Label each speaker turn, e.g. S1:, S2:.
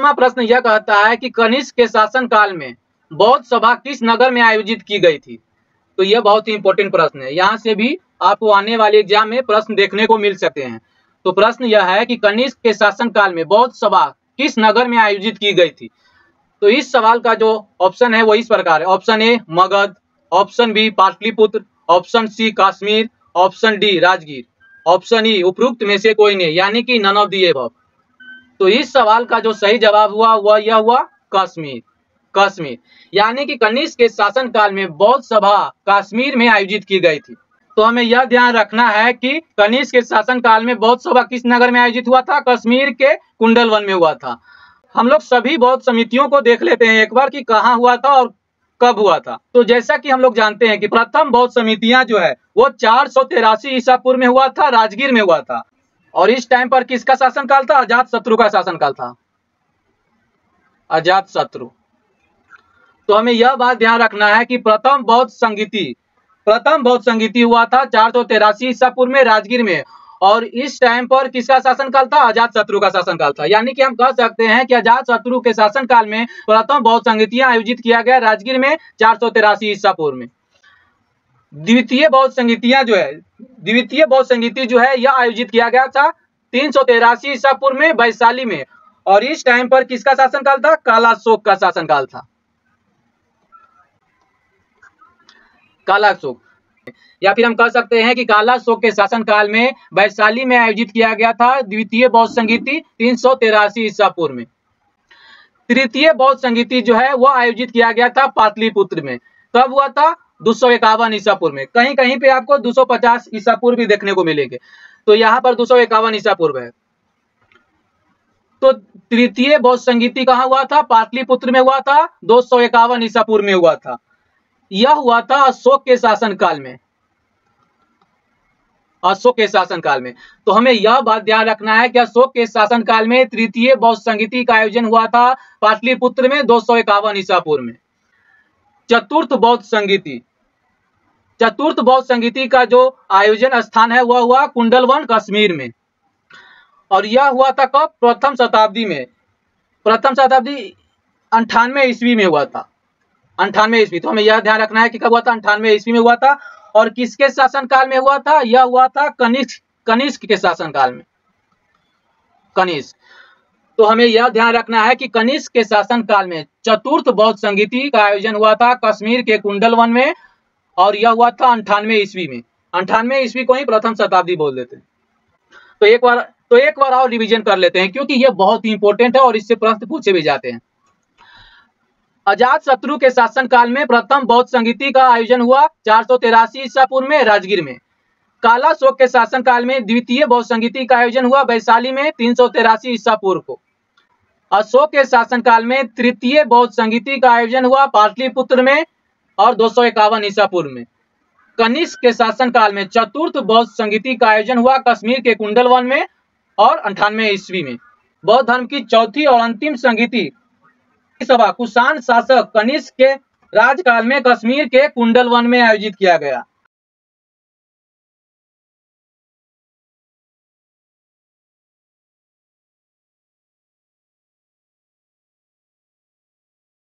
S1: 8वां प्रश्न यह कहता है कि कनिष्क के शासन काल में बौद्ध सभा किस नगर में आयोजित की गई थी। तो यह बहुत ही इंपॉर्टेंट प्रश्न है, यहाँ से भी आपको आने वाले एग्जाम में प्रश्न देखने को मिल सकते हैं। तो प्रश्न यह है कि कनिष्क के शासन काल में बौद्ध सभा किस नगर में आयोजित की गई थी। तो इस सवाल का जो ऑप्शन है वो इस प्रकार है। Option A Magadh, option B Pataliputra, option C Kashmir, option D Rajgir, option E उपरोक्त में से कोई नहीं, यानी कि नन ऑफ द अबव। तो इस सवाल का जो सही जवाब हुआ वह यह हुआ कश्मीर। कश्मीर यानी कि कनिष्क के शासन काल में बौद्ध सभा कश्मीर में आयोजित की गई थी। तो हमें यह ध्यान रखना है कि कनिष्क के शासन काल में बौद्ध सभा किस नगर में आयोजित हुआ था, कश्मीर के कुंडलवन में हुआ था। हम लोग सभी बौद्ध समितियों को देख लेते हैं एक बार कि कहाँ हुआ था और कब हुआ था। तो जैसा कि हम लोग जानते हैं कि प्रथम बौद्ध समितियां जो है वो 483 ईसा पूर्व में हुआ था, राजगीर में हुआ था। और इस टाइम पर किसका शासन काल था, अजातशत्रु का शासन काल था, अजातशत्रु। तो हमें यह बात ध्यान रखना है कि प्रथम बौद्ध संगीति हुआ था 483 ईसा पूर्व में राजगीर में। और इस टाइम पर किसका शासन काल था, अजातशत्रु का शासन काल था। यानी कि हम कह सकते हैं कि अजातशत्रु के शासन काल में प्रथम बौद्ध संगीतियां आयोजित किया गया राजगीर में 483 ईसा पूर्व में। द्वितीय बौद्ध संगीति जो है यह आयोजित किया गया था 383 ईसा पूर्व में वैशाली में। और इस टाइम पर किसका शासन काल था, कालाशोक का शासन काल था, कालाशोक। या फिर हम कह सकते हैं कि कालाशोक के शासन काल में वैशाली में आयोजित किया गया था द्वितीय बौद्ध संगीति 383 ईसा पूर्व में। तृतीय बौद्ध संगीति जो है वह आयोजित किया गया था पाटलिपुत्र में। कब हुआ था, 251 ईसा पूर्व में। कहीं कहीं पे आपको 250 ईसा पूर्व भी देखने को मिलेंगे, तो यहाँ पर 251 ईसा पूर्व है। तो तृतीय बौद्ध संगीति कहाँ हुआ था, पाटलिपुत्र में हुआ था, 251 ईसा पूर्व में हुआ था। यह हुआ था अशोक के शासन काल में, अशोक के शासन काल में। तो हमें यह बात ध्यान रखना है कि अशोक के शासन काल में तृतीय बौद्ध संगीति का आयोजन हुआ था पाटलिपुत्र में 251 ईसा पूर्व में। चतुर्थ बौद्ध संगीति का जो आयोजन स्थान है वह हुआ कुंडलवन कश्मीर में। और यह हुआ था कब, प्रथम शताब्दी में, प्रथम शताब्दी 98 ईस्वी में हुआ था, 98 ईस्वी। तो हमें यह ध्यान रखना है कि कब हुआ था, 98 ईस्वी में हुआ था। और किसके शासन काल में हुआ था, यह हुआ था कनिष्क के शासन काल में, कनिष्क। तो हमें यह ध्यान रखना है कि कनिष्क के शासन काल में चतुर्थ बौद्ध संगीति का आयोजन हुआ था कश्मीर के कुंडलवन में। और यह हुआ था 98 ईस्वी में। 98 ईस्वी को ही प्रथम शताब्दी बोल देते हैं। तो एक बार और रिवीजन कर लेते हैं, क्योंकि यह बहुत ही इंपॉर्टेंट है और इससे प्रश्न पूछे भी जाते हैं। अजातशत्रु के शासन काल में प्रथम बौद्ध संगीति का आयोजन हुआ 483 ईसा पूर्व में राजगीर में। कालाशोक के शासन काल में द्वितीय बौद्ध संगीति का आयोजन हुआ वैशाली में 383 ईसा पूर्व को। अशोक के शासन काल में तृतीय बौद्ध संगीति का आयोजन हुआ पाटलिपुत्र में और 251 ईसा पूर्व में। कनिष्क के शासन काल में चतुर्थ बौद्ध संगीति का आयोजन हुआ कश्मीर के कुंडलवन में और 98 ईस्वी में। बौद्ध धर्म की चौथी और अंतिम संगीति सभा कुषाण शासक कनिष्क के राजकाल में कश्मीर के कुंडलवन में आयोजित किया गया।